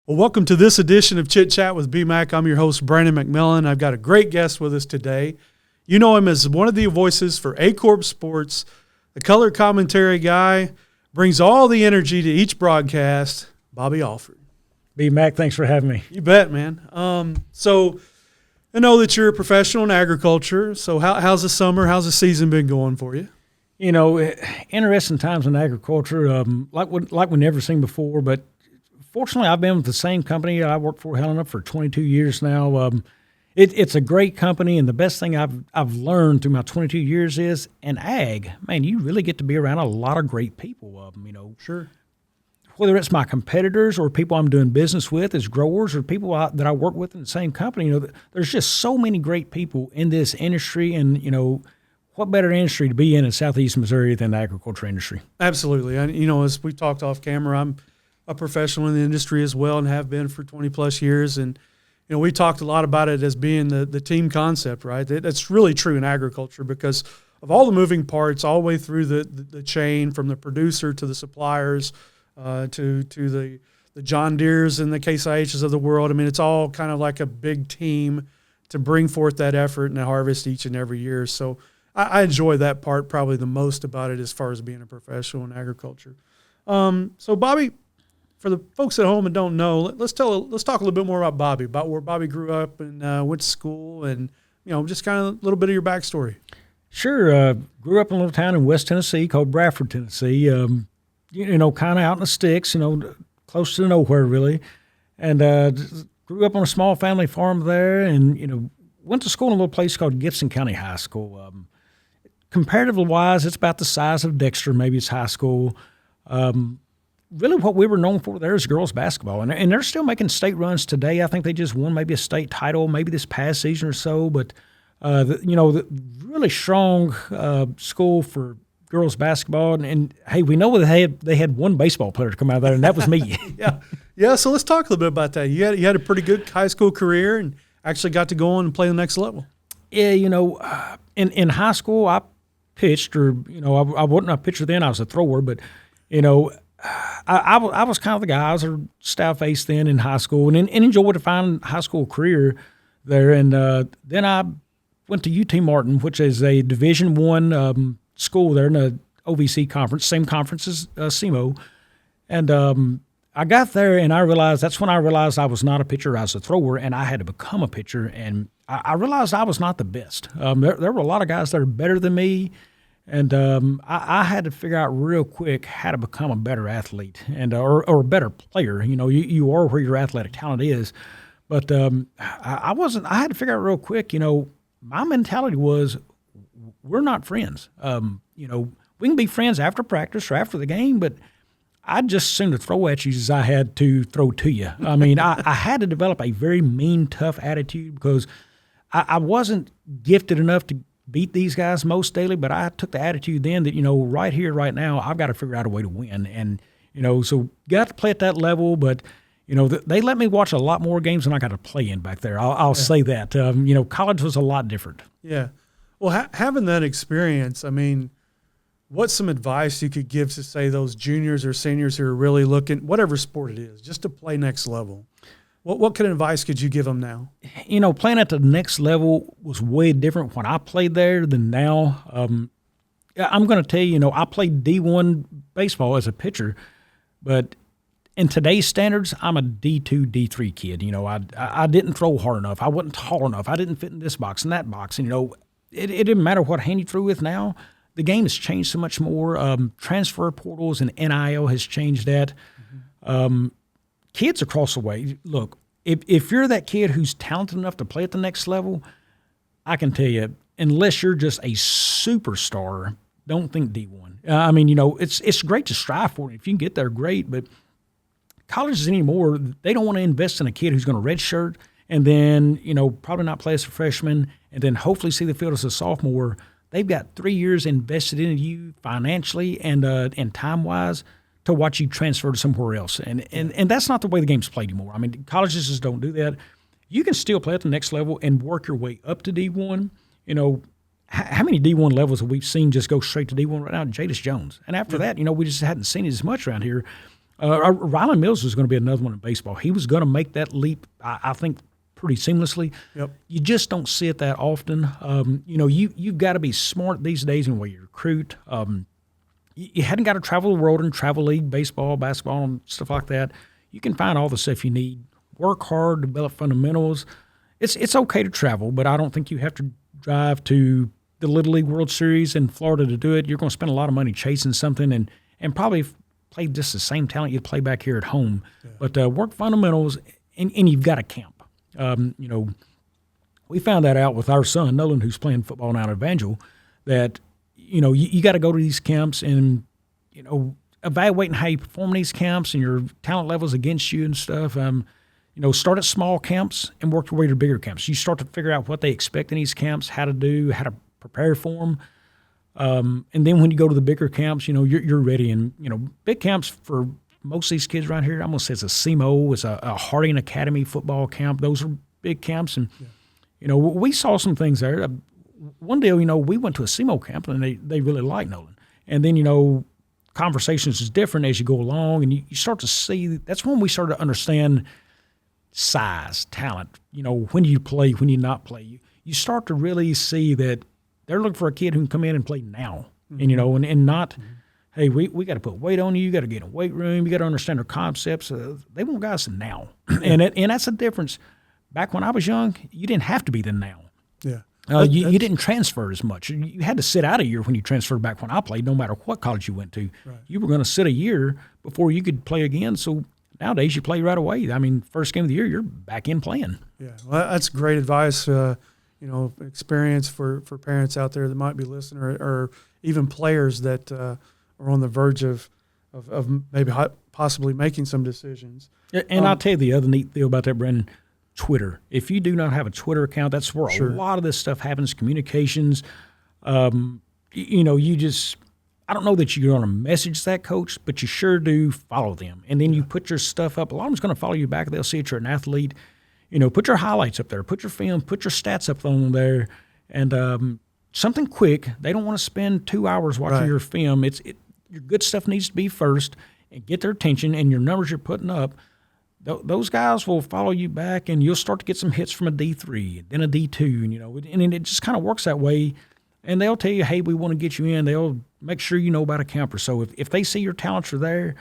Well, welcome to this edition of ChitChat with BMAC. I'm your host, Brandon McMillan. I've got a great guest with us today. You know him as one of the voices for AyCorp Sports, the color commentary guy, brings all the energy to each broadcast, Bobby Alford. BMAC, thanks for having me. You bet, man. So I know that you're a professional in agriculture. So how's the summer, how's the season been going for you? You know, interesting times in agriculture, like we never seen before, but fortunately, I've been with the same company I worked for, Helena, for 22 years now. It's a great company, and the best thing I've learned through my 22 years is in ag, man, you really get to be around a lot of great people. Sure. Whether it's my competitors or people I'm doing business with as growers or people that I work with in the same company, there's just so many great people in this industry, and what better industry to be in Southeast Missouri than the agriculture industry? Absolutely. And as we talked off camera, I'm a professional in the industry as well and have been for 20 plus years. And, we talked a lot about it as being the team concept, right? That's really true in agriculture because of all the moving parts all the way through the chain from the producer to the suppliers to the John Deeres and the Case IHs of the world. I mean, it's all kind of like a big team to bring forth that effort and the harvest each and every year. So I enjoy that part probably the most about it as far as being a professional in agriculture. So, Bobby, for the folks at home that don't know, let's talk a little bit more about Bobby, about where Bobby grew up and went to school, and just kind of a little bit of your backstory. Sure. Grew up in a little town in West Tennessee called Bradford, Tennessee. Kind of out in the sticks, close to nowhere really, and grew up on a small family farm there, and went to school in a little place called Gibson County High School. Comparatively wise, it's about the size of Dexter, maybe it's high school. Really what we were known for there is girls basketball, and they're still making state runs today. I think they just won maybe a state title maybe this past season or so, but the really strong school for girls basketball, and hey, we know they had one baseball player to come out of there, and that was me. Yeah. So let's talk a little bit about that. You had a pretty good high school career and actually got to go on and play the next level. Yeah, in high school I pitched, or I wasn't a pitcher then, I was a thrower, but I was kind of the guy. I was a staff ace then in high school, and enjoyed a fine high school career there. And then I went to UT Martin, which is a Division I school there in the OVC conference, same conference as SEMO. And I got there, and that's when I realized I was not a pitcher. I was a thrower, and I had to become a pitcher. And I realized I was not the best. There were a lot of guys that are better than me. And I had to figure out real quick how to become a better athlete and or a better player. You are where your athletic talent is. But I wasn't. I had to figure out real quick. My mentality was, we're not friends. We can be friends after practice or after the game, but I'd just as soon to throw at you as I had to throw to you. I mean, I had to develop a very mean, tough attitude because I wasn't gifted enough to beat these guys most daily, but I took the attitude then that, right here, right now, I've got to figure out a way to win. And, so got to play at that level, but, they let me watch a lot more games than I got to play in back there. I'll say that. College was a lot different. Yeah. Well, having that experience, I mean, what's some advice you could give to, say, those juniors or seniors who are really looking, whatever sport it is, just to play next level? What kind of advice could you give them now? Playing at the next level was way different when I played there than now. I'm going to tell you, I played D1 baseball as a pitcher, but in today's standards, I'm a D2, D3 kid. I didn't throw hard enough. I wasn't tall enough. I didn't fit in this box and that box. And, it didn't matter what hand you threw with now. The game has changed so much more. Transfer portals and NIL has changed that. Mm-hmm. Kids across the way, look, if you're that kid who's talented enough to play at the next level, I can tell you, unless you're just a superstar, don't think D1. It's great to strive for it. If you can get there, great. But colleges anymore, they don't want to invest in a kid who's going to redshirt and then, probably not play as a freshman and then hopefully see the field as a sophomore. They've got 3 years invested in you financially and time-wise to watch you transfer to somewhere else. And that's not the way the game's played anymore. I mean, colleges just don't do that. You can still play at the next level and work your way up to D1. How many D1 levels have we seen just go straight to D1 right now? Jadis Jones. And after that, we just hadn't seen it as much around here. Rylan Mills was going to be another one in baseball. He was going to make that leap, I think, pretty seamlessly. Yep. You just don't see it that often. You've got to be smart these days in the way you recruit. You hadn't got to travel the world and travel league, baseball, basketball, and stuff like that. You can find all the stuff you need. Work hard, develop fundamentals. It's okay to travel, but I don't think you have to drive to the Little League World Series in Florida to do it. You're going to spend a lot of money chasing something and probably play just the same talent you'd play back here at home. Yeah. But work fundamentals, and you've got to camp. We found that out with our son, Nolan, who's playing football now at Evangel, that, you got to go to these camps and, evaluating how you perform in these camps and your talent levels against you and stuff. Start at small camps and work your way to bigger camps. You start to figure out what they expect in these camps, how to do, how to prepare for them. And then when you go to the bigger camps, you're ready. And, big camps for most of these kids around here, I'm going to say it's a SEMO, it's a Harding Academy football camp. Those are big camps. And, we saw some things there. One deal, we went to a SEMO camp and they really liked Nolan. And then, conversations is different as you go along and you start to see, that's when we started to understand size, talent, when you play, when you not play. You start to really see that they're looking for a kid who can come in and play now. Mm-hmm. And not, hey, we got to put weight on you. You got to get in a weight room. You got to understand their concepts. They want guys now. and that's the difference. Back when I was young, you didn't have to be the now. Yeah. You didn't transfer as much. You had to sit out a year when you transferred back when I played, no matter what college you went to. Right. You were going to sit a year before you could play again. So nowadays you play right away. I mean, first game of the year, you're back in playing. Yeah, well, that's great advice. Experience for parents out there that might be listening, or even players that are on the verge of maybe possibly making some decisions. And I'll tell you the other neat deal about that, Brendan, Twitter. If you do not have a Twitter account, that's where a lot of this stuff happens, communications. You just – I don't know that you're going to message that coach, but you sure do follow them. And then you put your stuff up. A lot of them's going to follow you back. They'll see that you're an athlete. Put your highlights up there. Put your film. Put your stats up on there. And something quick. They don't want to spend 2 hours watching your film. Your good stuff needs to be first and get their attention, and your numbers you're putting up, those guys will follow you back, and you'll start to get some hits from a D3, then a D2, and it just kind of works that way. And they'll tell you, hey, we want to get you in. They'll make sure you know about a camper. So if they see your talents are there,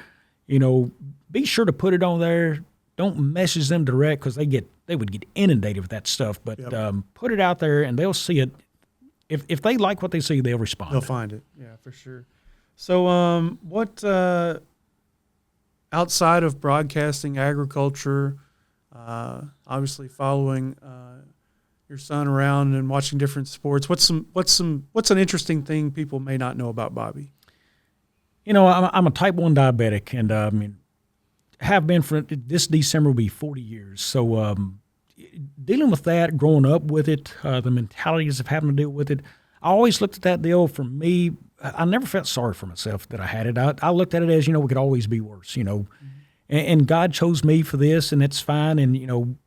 be sure to put it on there. Don't message them direct because they would get inundated with that stuff. But put it out there, and they'll see it. If they like what they see, they'll respond. They'll find it. Yeah, for sure. So what outside of broadcasting, agriculture, obviously following your son around and watching different sports, what's an interesting thing people may not know about Bobby? I'm a type 1 diabetic, and have been for this December will be 40 years. So dealing with that, growing up with it, the mentalities of having to deal with it, I always looked at that deal for me. I never felt sorry for myself that I had it. I looked at it as, we could always be worse, and God chose me for this, and it's fine. And,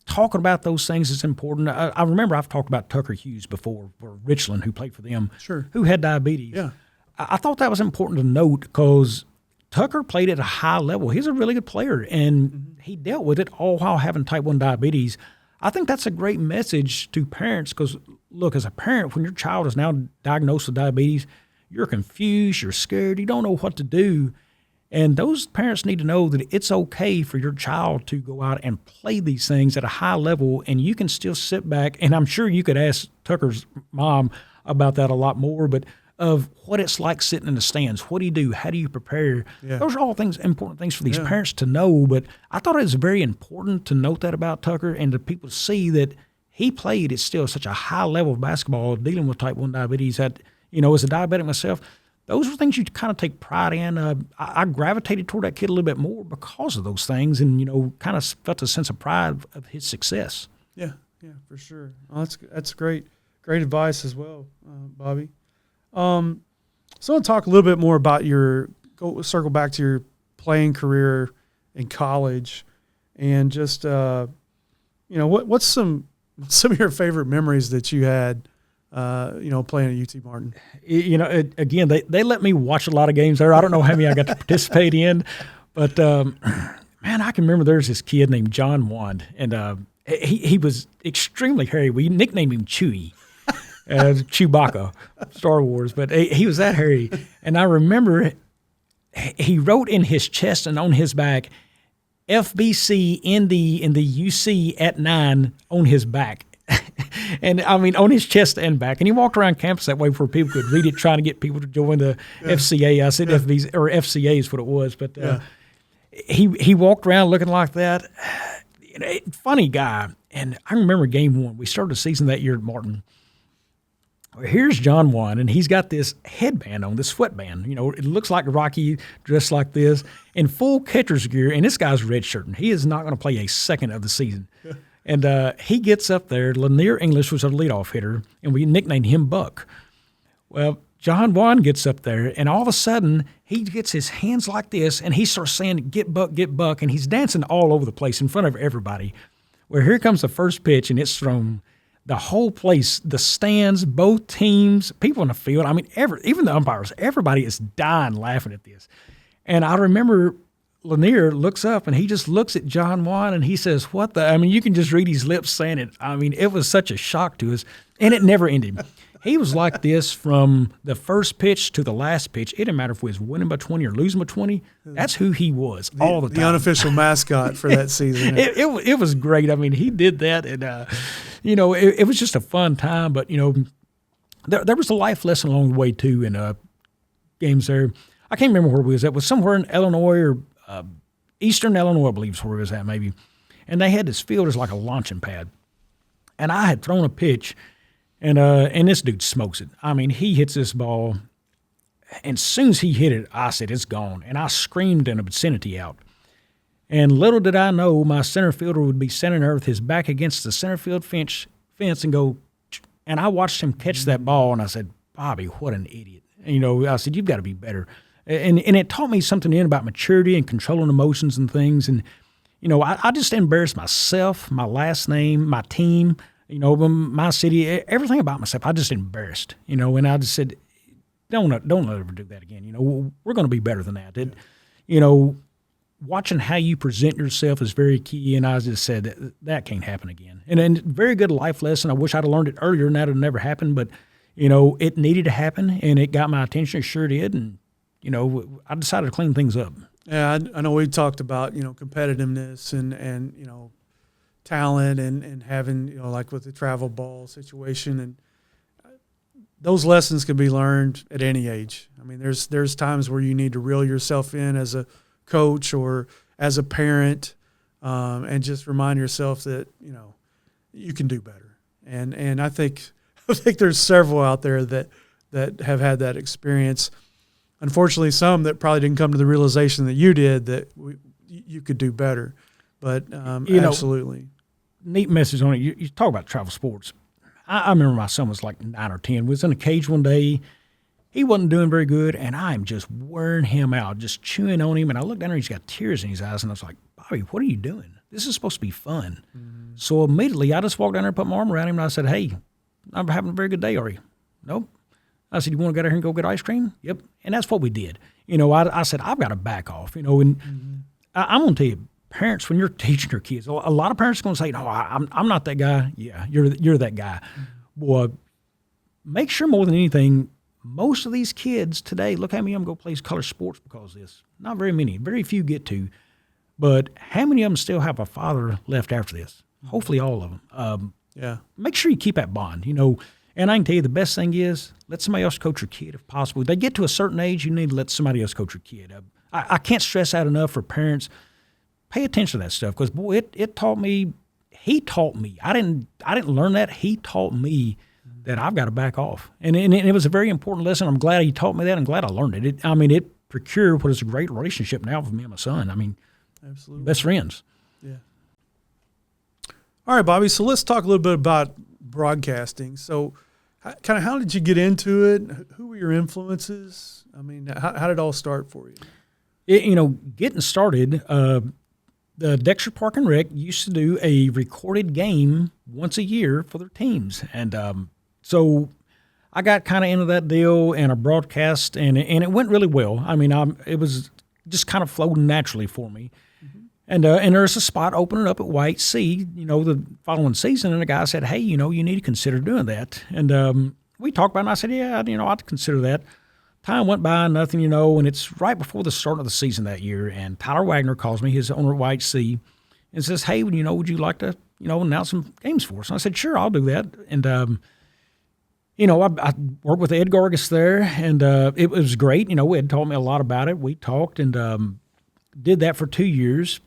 talking about those things is important. I remember I've talked about Tucker Hughes before, or Richland, who played for them, who had diabetes. Yeah. I thought that was important to note because Tucker played at a high level. He's a really good player, and he dealt with it all while having type 1 diabetes. I think that's a great message to parents because, look, as a parent, when your child is now diagnosed with diabetes, you're confused, you're scared, you don't know what to do. And those parents need to know that it's okay for your child to go out and play these things at a high level, and you can still sit back. And I'm sure you could ask Tucker's mom about that a lot more, but of what it's like sitting in the stands. What do you do? How do you prepare? Yeah. Those are all important things for these parents to know. But I thought it was very important to note that about Tucker and to people see that he played at still such a high level of basketball, dealing with type 1 diabetes. That, as a diabetic myself, those are things you kind of take pride in. I gravitated toward that kid a little bit more because of those things, and kind of felt a sense of pride of his success. Yeah, for sure. Oh, that's great advice as well, Bobby. So I want to talk a little bit more about circle back to your playing career in college, and just what's some of your favorite memories that you had. Playing at UT Martin. Again, they let me watch a lot of games there. I don't know how many I got to participate in, But man, I can remember there's this kid named John Wand, and he was extremely hairy. We nicknamed him Chewie, Chewbacca, Star Wars. But he was that hairy, and I remember he wrote in his chest and on his back, FBC in the UC at 9 on his back. And I mean, on his chest and back. And he walked around campus that way where people could read it, trying to get people to join the FCA. I said FBC, or FCA is what it was. But he walked around looking like that. Funny guy. And I remember game 1. We started the season that year at Martin. Here's John Wand, and he's got this headband on, this sweatband. It looks like Rocky dressed like this in full catcher's gear, and this guy's redshirting. He is not going to play a second of the season. And he gets up there. Lanier English was our leadoff hitter, and we nicknamed him Buck. Well, John Wand gets up there, and all of a sudden, he gets his hands like this, and he starts saying, get Buck, and he's dancing all over the place in front of everybody. Well, here comes the first pitch, and it's thrown. The whole place, the stands, both teams, people in the field, I mean, even the umpires, everybody is dying laughing at this. And I remember Lanier looks up, and he just looks at John Wand, and he says, what the? I mean, you can just read his lips saying it. I mean, it was such a shock to us, and it never ended. He was like this from the first pitch to the last pitch. It didn't matter if we was winning by 20 or losing by 20. That's who he was all the time. The unofficial mascot for that season. It was great. I mean, he did that, and it was just a fun time. But there was a life lesson along the way too in games there. I can't remember where we was at. It was somewhere in Illinois or Eastern Illinois, I believe is where it was at maybe. And they had this field as like a launching pad, and I had thrown a pitch. And this dude smokes it. I mean, he hits this ball, and as soon as he hit it, I said, it's gone. And I screamed in the vicinity out. And little did I know my center fielder would be standing there with his back against the center field fence and go, and I watched him catch that ball, and I said, Bobby, what an idiot. And, I said, you've got to be better. And it taught me something in about maturity and controlling emotions and things. And, I just embarrassed myself, my last name, my team, my city, everything about myself, I just embarrassed, and I just said, don't ever do that again. We're going to be better than that. Watching how you present yourself is very key, and I just said that can't happen again. And very good life lesson. I wish I'd have learned it earlier, and that would never happen, but, it needed to happen, and it got my attention. It sure did, and, I decided to clean things up. Yeah, I know we talked about, competitiveness and talent and having, like with the travel ball situation, and those lessons can be learned at any age. I mean, there's times where you need to reel yourself in as a coach or as a parent, and just remind yourself that, you can do better. And I think there's several out there that have had that experience. Unfortunately, some that probably didn't come to the realization that you did, that you could do better. But absolutely. Neat message on it. You talk about travel sports. I remember my son was like 9 or 10. We was in a cage one day. He wasn't doing very good, and I'm just wearing him out, just chewing on him. And I looked down there, he's got tears in his eyes, and I was like, Bobby, what are you doing? This is supposed to be fun. Mm-hmm. So immediately I just walked down there and put my arm around him, and I said, hey, I'm having a very good day, are you? Nope. I said, you want to go down here and go get ice cream? Yep. And that's what we did. I said, I've got to back off, and I'm going to tell you, parents, when you're teaching your kids, a lot of parents are going to say, no, I'm not that guy. Yeah, you're that guy. Boy, make sure more than anything, most of these kids today, look how many of them go play college sports because of this. Not very many. Very few get to. But how many of them still have a father left after this? Hopefully all of them. Yeah. Make sure you keep that bond, And I can tell you the best thing is let somebody else coach your kid if possible. If they get to a certain age, you need to let somebody else coach your kid. I can't stress out enough for parents. Pay attention to that stuff because, boy, it taught me. He taught me. I didn't learn that. He taught me that I've got to back off. And it was a very important lesson. I'm glad he taught me that. I'm glad I learned it. It procured what is a great relationship now with me and my son. Absolutely. Best friends. Yeah. All right, Bobby. So let's talk a little bit about broadcasting. So kind of how did you get into it? Who were your influences? How did it all start for you? Getting started, the Dexter Park and Rec used to do a recorded game once a year for their teams. And so I got kind of into that deal and a broadcast, and it went really well. It was just kind of flowed naturally for me. And there's a spot opening up at White C, the following season, and the guy said, hey, you need to consider doing that. And we talked about it, and I said, yeah, I'd consider that. Time went by, nothing, and it's right before the start of the season that year, and Tyler Wagner calls me, his owner at White C, and says, hey, would you like to, announce some games for us? And I said, sure, I'll do that. And, I worked with Ed Gargis there, and it was great. Ed taught me a lot about it. We talked and did that for 2 years.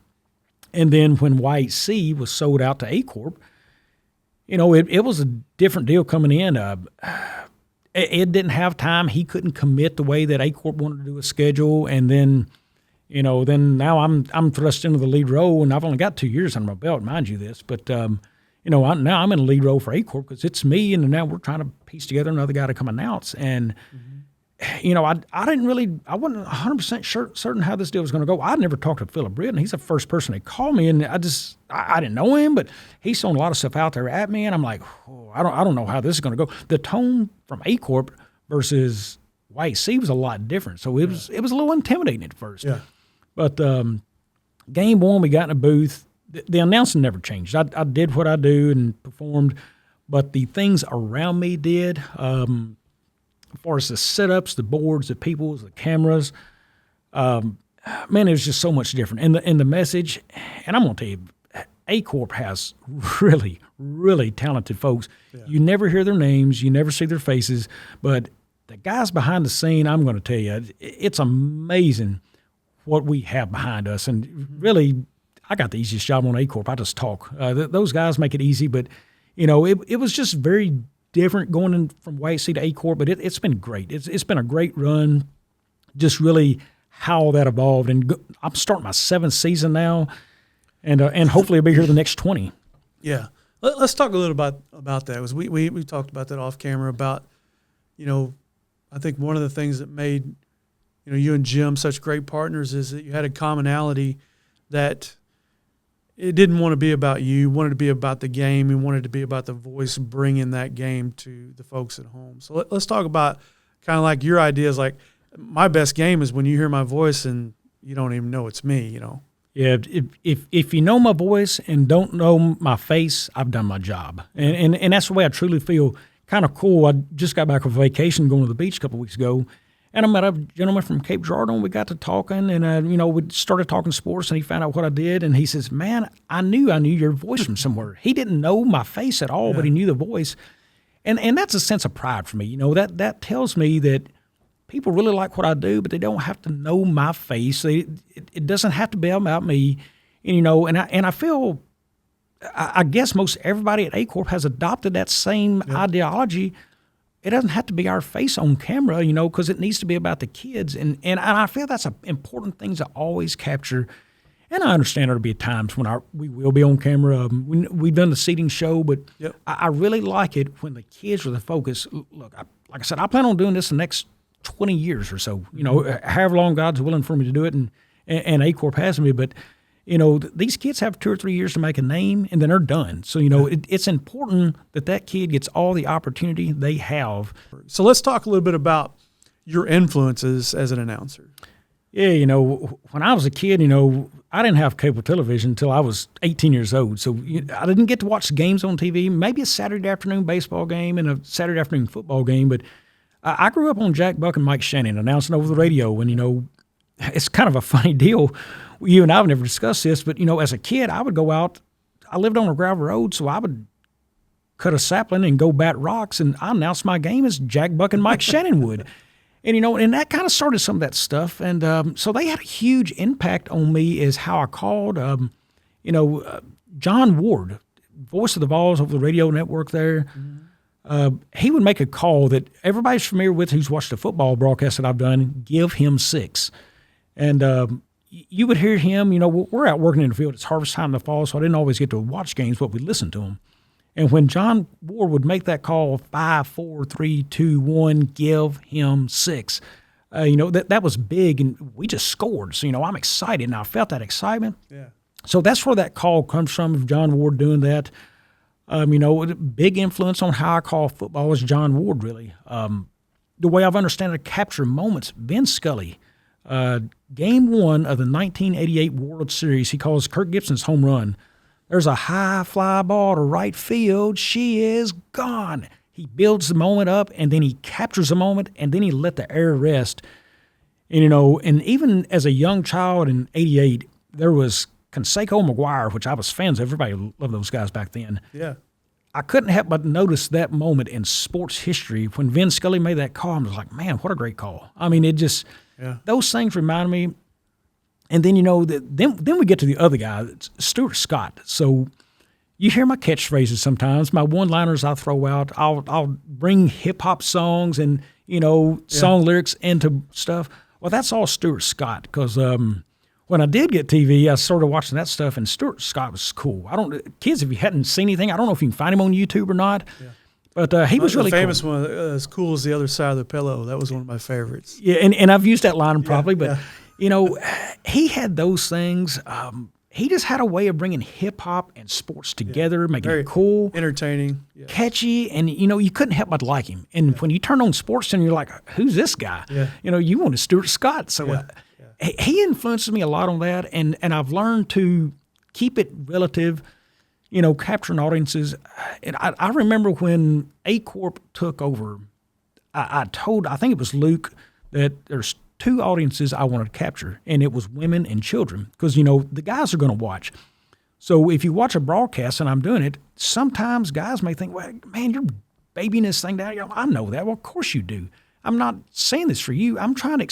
And then when White C was sold out to AyCorp, it was a different deal coming in. Ed didn't have time. He couldn't commit the way that AyCorp wanted to do a schedule. And then, now I'm thrust into the lead role, and I've only got 2 years on my belt, mind you this. But, now I'm in a lead role for AyCorp because it's me, and now we're trying to piece together another guy to come announce. And, I wasn't 100% certain how this deal was going to go. I'd never talked to Philip Britton. He's the first person that called me, and I didn't know him, but he's throwing a lot of stuff out there at me, and I'm like, I don't know how this is going to go. The tone from AyCorp versus White C was a lot different, so it was a little intimidating at first. Yeah. But game one, we got in a booth. The announcing never changed. I did what I do and performed, but the things around me did. As far as the setups, the boards, the people, the cameras, man, it was just so much different. And the message, and I'm going to tell you, AyCorp has really, really talented folks. Yeah. You never hear their names, you never see their faces, but the guys behind the scene, I'm going to tell you, it's amazing what we have behind us. And really, I got the easiest job on AyCorp. I just talk. Those guys make it easy, but, it was just very different going in from White C to AyCorp, but it's been great. It's been a great run, just really how that evolved. And I'm starting my 7th season now, and hopefully I'll be here the next 20. Yeah. Let's talk a little about that. We talked about that off camera about, I think one of the things that made, you and Jim such great partners is that you had a commonality that it didn't want to be about you, wanted to be about the game, and wanted to be about the voice bringing that game to the folks at home. So let's talk about kind of like your ideas. Like, my best game is when you hear my voice and you don't even know it's me, Yeah, if you know my voice and don't know my face, I've done my job. And that's the way I truly feel. Kind of cool. I just got back from vacation going to the beach a couple of weeks ago, and I met a gentleman from Cape Girardeau, and we got to talking, and, we started talking sports, and he found out what I did, and he says, man, I knew your voice from somewhere. He didn't know my face at all, but he knew the voice. And that's a sense of pride for me. That tells me that people really like what I do, but they don't have to know my face. It doesn't have to be about me, and I feel, I guess most everybody at AyCorp has adopted that same ideology. It doesn't have to be our face on camera, because it needs to be about the kids. And I feel that's an important thing to always capture. And I understand there'll be times when we will be on camera. We've done the seating show, but I really like it when the kids are the focus. Look, like I said, I plan on doing this the next 20 years or so, however long God's willing for me to do it. And AyCorp has me, but these kids have 2 or 3 years to make a name, and then they're done. So, it's important that kid gets all the opportunity they have. So let's talk a little bit about your influences as an announcer. Yeah, when I was a kid, I didn't have cable television until I was 18 years old. So I didn't get to watch games on TV, maybe a Saturday afternoon baseball game and a Saturday afternoon football game. But I grew up on Jack Buck and Mike Shannon announcing over the radio, and, it's kind of a funny deal. You and I have never discussed this, but, as a kid, I would go out. I lived on a gravel road, so I would cut a sapling and go bat rocks, and I announced my game as Jack Buck and Mike Shannon would. And, and that kind of started some of that stuff. And so they had a huge impact on me as how I called. John Ward, voice of the Vols over the radio network there, he would make a call that everybody's familiar with who's watched the football broadcast that I've done, give him 6. And you would hear him, we're out working in the field. It's harvest time in the fall, so I didn't always get to watch games, but we listened to them. And when John Ward would make that call, 5, 4, 3, 2, 1, give him 6, that was big, and we just scored. So, I'm excited, and I felt that excitement. Yeah. So that's where that call comes from, of John Ward doing that. Big influence on how I call football is John Ward, really. The way I've understood to capture moments, Vin Scully, Game 1 of the 1988 World Series, he calls Kirk Gibson's home run. There's a high fly ball to right field. She is gone. He builds the moment up, and then he captures the moment, and then he let the air rest. And, and even as a young child in 88, there was Canseco McGuire, which I was fans of. Everybody loved those guys back then. Yeah. I couldn't help but notice that moment in sports history when Vin Scully made that call. I was like, man, what a great call. I mean, it just those things remind me. And then, then we get to the other guy, Stuart Scott. So you hear my catchphrases sometimes, my one-liners I throw out. I'll bring hip-hop songs and, song lyrics into stuff. Well, that's all Stuart Scott because when I did get TV, I started watching that stuff, and Stuart Scott was cool. Kids, if you hadn't seen anything, I don't know if you can find him on YouTube or not, but he was really cool. The famous one, as cool as the other side of the pillow. That was one of my favorites. Yeah, and I've used that line probably, but he had those things. He just had a way of bringing hip hop and sports together, making it cool, entertaining, catchy, and you couldn't help but like him. And when you turn on SportsCenter, you're like, "Who's this guy?" Yeah. You wanted Stuart Scott, so. He influences me a lot on that, and I've learned to keep it relative, capturing audiences. And I remember when AyCorp took over, I think it was Luke, that there's 2 audiences I wanted to capture, and it was women and children, because, the guys are going to watch. So if you watch a broadcast, and I'm doing it, sometimes guys may think, well, man, you're babying this thing down. I know that. Well, of course you do. I'm not saying this for you. I'm trying to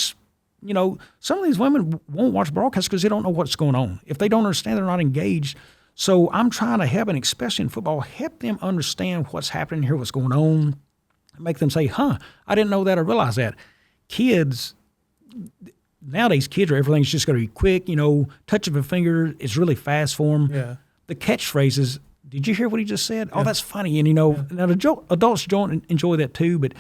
some of these women won't watch broadcasts because they don't know what's going on. If they don't understand, they're not engaged. So I'm trying to help, and especially in football, help them understand what's happening here, what's going on, and make them say, I didn't know that or realize that. Nowadays, everything's just going to be quick, touch of a finger is really fast for them. Yeah. The catchphrases, did you hear what he just said? Yeah. Oh, that's funny. And, now the adults don't enjoy that too, but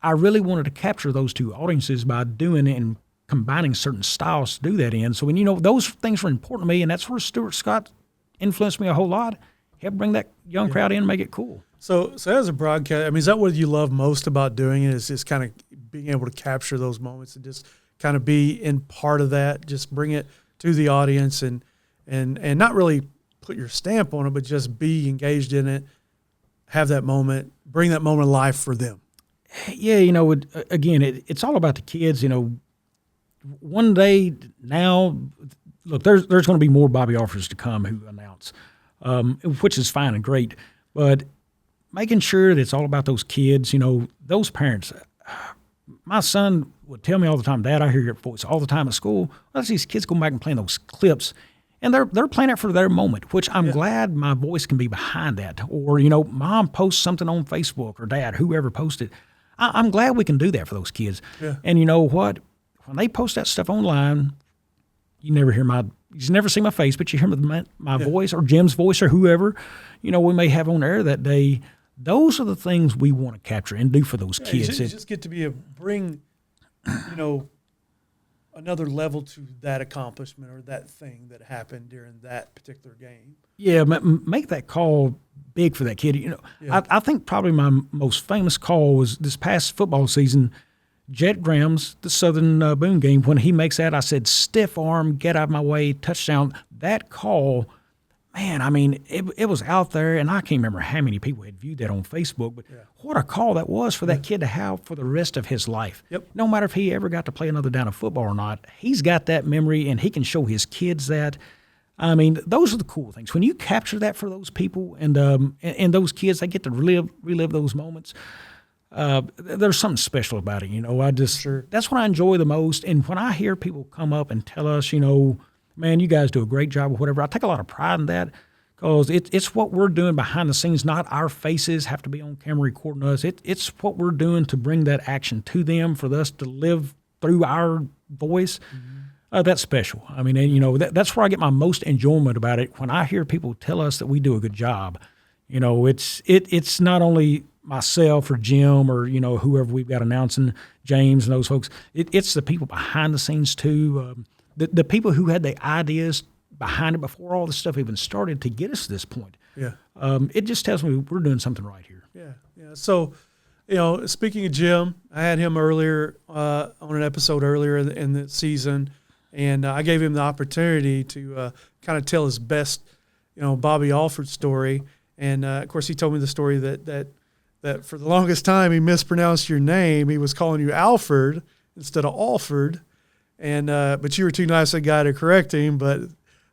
I really wanted to capture those 2 audiences by doing it and combining certain styles to do that in. So when those things were important to me, and that's where Stuart Scott influenced me a whole lot. Help bring that young crowd in and make it cool. So as a broadcast, I mean, is that what you love most about doing it? Is kind of being able to capture those moments and just kind of be in part of that, just bring it to the audience and not really put your stamp on it, but just be engaged in it, have that moment, bring that moment of life for them. Yeah, again, it's all about the kids, One day now, look, there's going to be more Bobby Offers to come who announce, which is fine and great. But making sure that it's all about those kids, those parents. My son would tell me all the time, Dad, I hear your voice all the time at school. Well, these kids go back and playing those clips, and they're playing it for their moment, which I'm glad my voice can be behind that. Or, Mom posts something on Facebook, or Dad, whoever posted. I'm glad we can do that for those kids. Yeah. And you know what? When they post that stuff online, you never see my face, but you hear my voice or Jim's voice or whoever, we may have on air that day. Those are the things we want to capture and do for those kids. You just get to bring, another level to that accomplishment or that thing that happened during that particular game. Yeah, make that call big for that kid. I think probably my most famous call was this past football season. Jet Graham's, the Southern Boone game, when he makes that, I said, stiff arm, get out of my way, touchdown. That call, man, I mean, it was out there, and I can't remember how many people had viewed that on Facebook, but what a call that was for that kid to have for the rest of his life. Yep. No matter if he ever got to play another down of football or not, he's got that memory, and he can show his kids that. I mean, those are the cool things. When you capture that for those people and those kids, they get to relive those moments. There's something special about it, That's what I enjoy the most. And when I hear people come up and tell us, man, you guys do a great job or whatever, I take a lot of pride in that because it's what we're doing behind the scenes, not our faces have to be on camera recording us. It's what we're doing to bring that action to them for us to live through our voice. Mm-hmm. That's special. I mean, and, that's where I get my most enjoyment about it. When I hear people tell us that we do a good job, it's not only myself or Jim or, whoever we've got announcing, James and those folks. It's the people behind the scenes too. The people who had the ideas behind it before all this stuff even started to get us to this point. Yeah. It just tells me we're doing something right here. Yeah. Yeah. So, speaking of Jim, I had him earlier on an episode earlier in the season, and I gave him the opportunity to kind of tell his best, Bobby Alford story. And, of course, he told me the story that for the longest time he mispronounced your name. He was calling you Alford instead of Alford. And but you were too nice a guy to correct him. But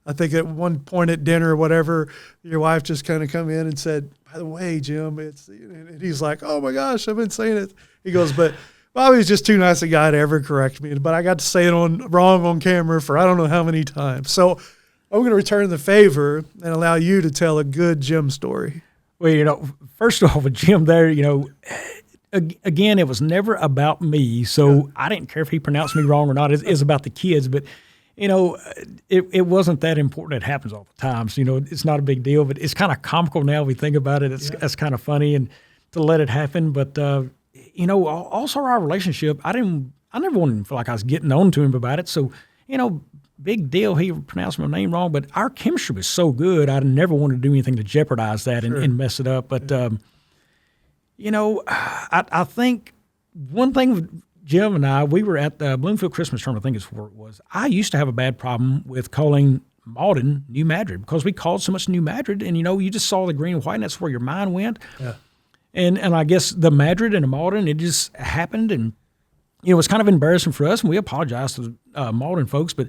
I think at one point at dinner or whatever, your wife just kind of come in and said, "By the way, Jim, it's," and he's like, "Oh my gosh, I've been saying it." He goes, "But Bobby's just too nice a guy to ever correct me. But I got to say it wrong on camera for I don't know how many times." So I'm going to return the favor and allow you to tell a good Jim story. Well, first of all, with Jim there, again, it was never about me, so I didn't care if he pronounced me wrong or not. It's about the kids, but it wasn't that important. It happens all the time, so it's not a big deal. But it's kind of comical now. We think about it. It's kind of funny and to let it happen. But also our relationship, I never wanted to feel like I was getting on to him about it. So big deal. He pronounced my name wrong, but our chemistry was so good. I never wanted to do anything to jeopardize that and mess it up. But I think one thing with Jim and I, we were at the Bloomfield Christmas Tournament, I think is where it was. I used to have a bad problem with calling Malden New Madrid because we called so much New Madrid, and you just saw the green and white, and that's where your mind went. Yeah. And I guess the Madrid and the Malden, it just happened, and it was kind of embarrassing for us, and we apologized to the Malden folks, but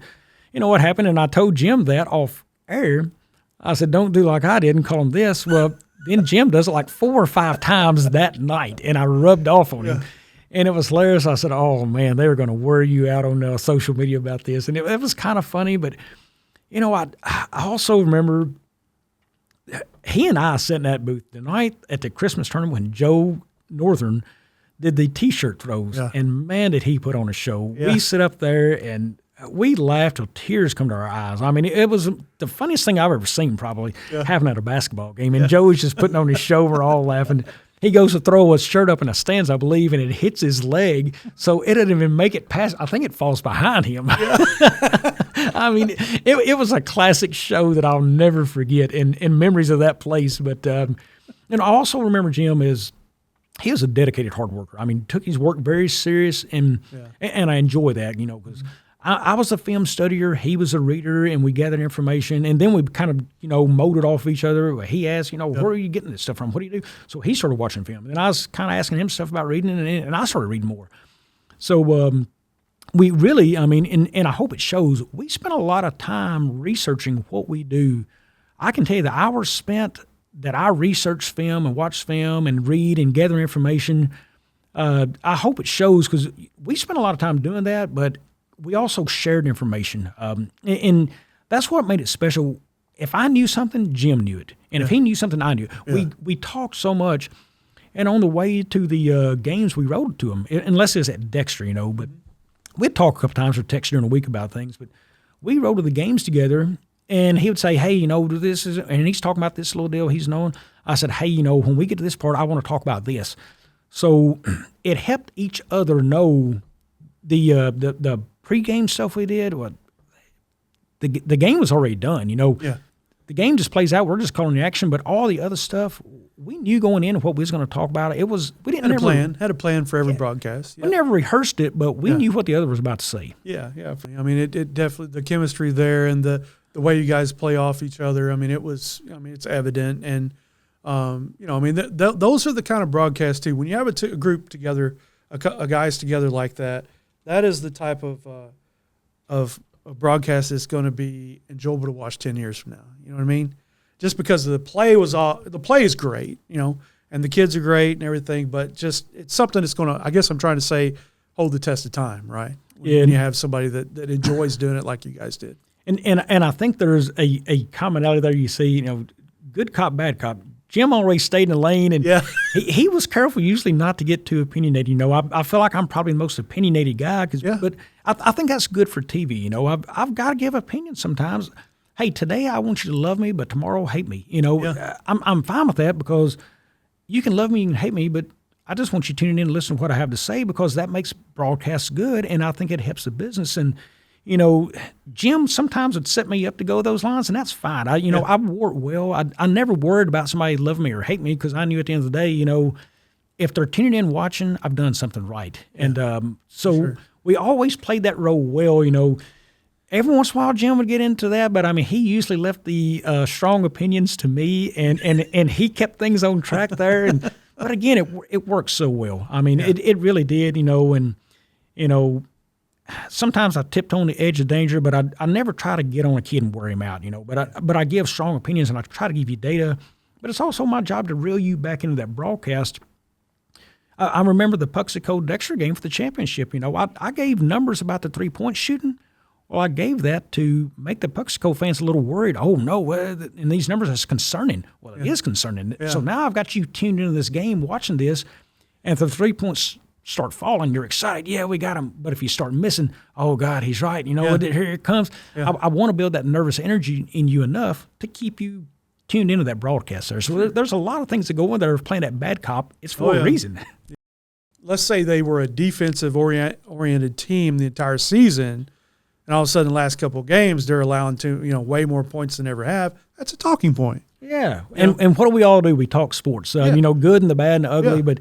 what happened, and I told Jim that off air. I said, "Don't do like I did and call him this." Well, then Jim does it like 4 or 5 times that night, and I rubbed off on him. And it was hilarious. I said, "Oh, man, they were going to worry you out on social media about this." And it was kind of funny, but, I also remember he and I sat in that booth the night at the Christmas tournament when Joe Northern did the T-shirt throws, and, man, did he put on a show. Yeah. We sit up there, and we laughed till tears come to our eyes. I mean, it was the funniest thing I've ever seen, probably, having at a basketball game. And Joe was just putting on his show. We're all laughing. He goes to throw his shirt up in the stands, I believe, and it hits his leg. So it didn't even make it past. I think it falls behind him. Yeah. I mean, it was a classic show that I'll never forget in memories of that place. But I also remember Jim he was a dedicated hard worker. I mean, took his work very serious, and I enjoy that, because I was a film studier, he was a reader, and we gathered information, and then we kind of, molded off of each other. He asked, where are you getting this stuff from? What do you do? So he started watching film, and I was kind of asking him stuff about reading, and I started reading more. So we really, and I hope it shows, we spent a lot of time researching what we do. I can tell you the hours spent that I research film and watch film and read and gather information, I hope it shows, because we spent a lot of time doing that, but we also shared information, and that's what made it special. If I knew something, Jim knew it, and if he knew something, I knew. We talked so much, and on the way to the games, we wrote to him, unless it's at Dexter, But we'd talk a couple times or text during the week about things, but we rode to the games together, and he would say, "Hey, this is," and he's talking about this little deal he's knowing. I said, "Hey, when we get to this part, I want to talk about this." So it helped each other know the pregame stuff we did. The game was already done, The game just plays out. We're just calling the action, but all the other stuff, we knew going in what we was going to talk about. It was we didn't had a plan for every broadcast. We never rehearsed it, but we knew what the other was about to say. Yeah. I mean, it definitely, the chemistry there and the way you guys play off each other. I mean, it's evident, and those are the kind of broadcasts too. When you have a group together, a guys together like that. That is the type of broadcast that's going to be enjoyable to watch 10 years from now. You know what I mean? Just because the play is great, and the kids are great and everything, but just it's something that's going to, I guess I'm trying to say, hold the test of time, right? When you have somebody that enjoys doing it like you guys did. And I think there's a commonality there. You see, good cop, bad cop. Jim always stayed in the lane, and he was careful usually not to get too opinionated. I feel like I'm probably the most opinionated guy, but I think that's good for TV. I've got to give opinions sometimes. Hey, today I want you to love me, but tomorrow hate me. I'm fine with that, because you can love me and hate me, but I just want you tuning in and listening to what I have to say, because that makes broadcasts good, and I think it helps the business. And Jim sometimes would set me up to go those lines, and that's fine. I wore it well. I never worried about somebody loving me or hate me, because I knew at the end of the day, if they're tuning in watching, I've done something right. And so we always played that role well, Every once in a while, Jim would get into that, but, he usually left the strong opinions to me, and he kept things on track there. But, again, it worked so well. It really did, and, sometimes I tipped on the edge of danger, but I never try to get on a kid and wear him out, But I give strong opinions, and I try to give you data. But it's also my job to reel you back into that broadcast. I remember the Puxico Dexter game for the championship. I gave numbers about the three-point shooting. Well, I gave that to make the Puxico fans a little worried. Oh, no, and these numbers is concerning. Well, it is concerning. Yeah. So now I've got you tuned into this game watching this, and if the 3 points start falling, you're excited. Yeah, we got him. But if you start missing, oh, God, he's right. Here it comes. Yeah. I want to build that nervous energy in you enough to keep you tuned into that broadcast there. So there's a lot of things that go in there playing that bad cop. It's for a reason. Let's say they were a defensive-oriented team the entire season, and all of a sudden, the last couple of games, they're allowing way more points than they ever have. That's a talking point. Yeah, and what do we all do? We talk sports, good and the bad and the ugly. But